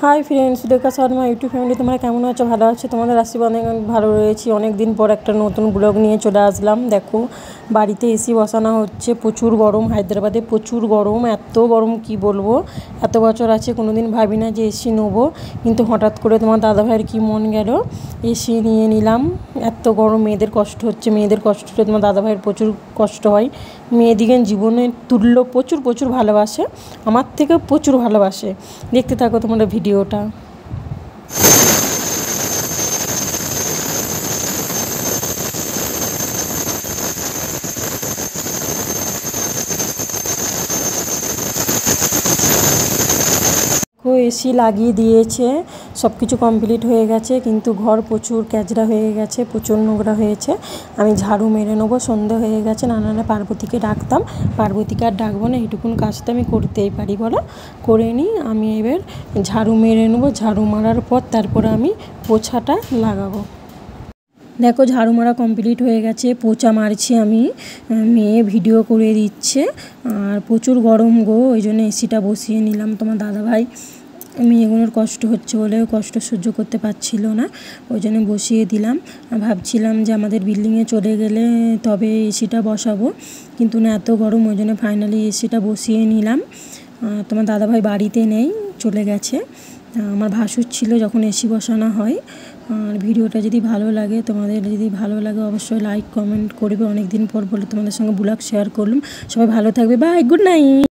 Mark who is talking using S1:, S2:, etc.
S1: Hi friends Sulekha Sharma YouTube family तुम्हारा केमन आछो भालो आछो तुम्हाদের आशीर्बाद অনেক ভালো রয়েছি। অনেক দিন পর একটা নতুন ব্লগ নিয়ে চলে আসলাম। দেখো বাড়িতে এসি বসানো হচ্ছে, প্রচুর গরম, হায়দ্রাবাদে প্রচুর গরম, এত গরম কি বলবো। এত বছর আছে কোনোদিন ভাবি না যে এসি নেবো, কিন্তু হঠাৎ করে তোমার দাদা ভাইয়ের কি মন গেল এসি নিয়ে নিলাম। এত গরম, মেয়েদের কষ্ট হচ্ছে, মেয়েদের কষ্ট হলে তোমার দাদা ভাইয়ের প্রচুর কষ্ট হয়। মেয়েদিকে জীবনের তুল্য প্রচুর প্রচুর ভালোবাসে, আমার থেকেও প্রচুর ভালোবাসে। দেখতে থাকো তোমরা ভিডিওটা। এসি লাগিয়ে দিয়েছে, সব কিছু কমপ্লিট হয়ে গেছে, কিন্তু ঘর প্রচুর ক্যাচড়া হয়ে গেছে, প্রচুর নোংরা হয়েছে। আমি ঝাড়ু মেরে নেবো, সন্ধ্যা হয়ে গেছে। না পার্বতীকে ডাকতাম, পার্বতীকে আর ডাকবো না, এইটুকুন কাজ তো আমি করতেই পারি বলো, করে নিই। আমি এবার ঝাড়ু মেরে নেবো, ঝাড়ু মারার পর তারপরে আমি পোছাটা লাগাবো। দেখো ঝাড়ু মারা কমপ্লিট হয়ে গেছে, পোছা মারছি আমি, মেয়ে ভিডিও করে দিচ্ছে। আর প্রচুর গরম গো, ওই জন্য এসিটা বসিয়ে নিলাম। তোমার দাদাভাই মেয়েগুলোর কষ্ট হচ্ছে বলে কষ্ট সহ্য করতে পারছিল না, ওই জন্য বসিয়ে দিলাম। ভাবছিলাম যে আমাদের বিল্ডিংয়ে চলে গেলে তবে এসিটা বসাবো, কিন্তু না এত গরম, ওই জন্য ফাইনালি এসিটা বসিয়ে নিলাম। তোমার দাদাভাই বাড়িতে নেই, চলে গেছে। আমার ভাসুর ছিল যখন এসি বসানো হয়। আর ভিডিওটা যদি ভালো লাগে, তোমাদের যদি ভালো লাগে অবশ্যই লাইক কমেন্ট করবে। অনেক দিন পর বলে তোমাদের সঙ্গে ব্লগ শেয়ার করলাম। সবাই ভালো থাকবে, বাই, গুড নাইট।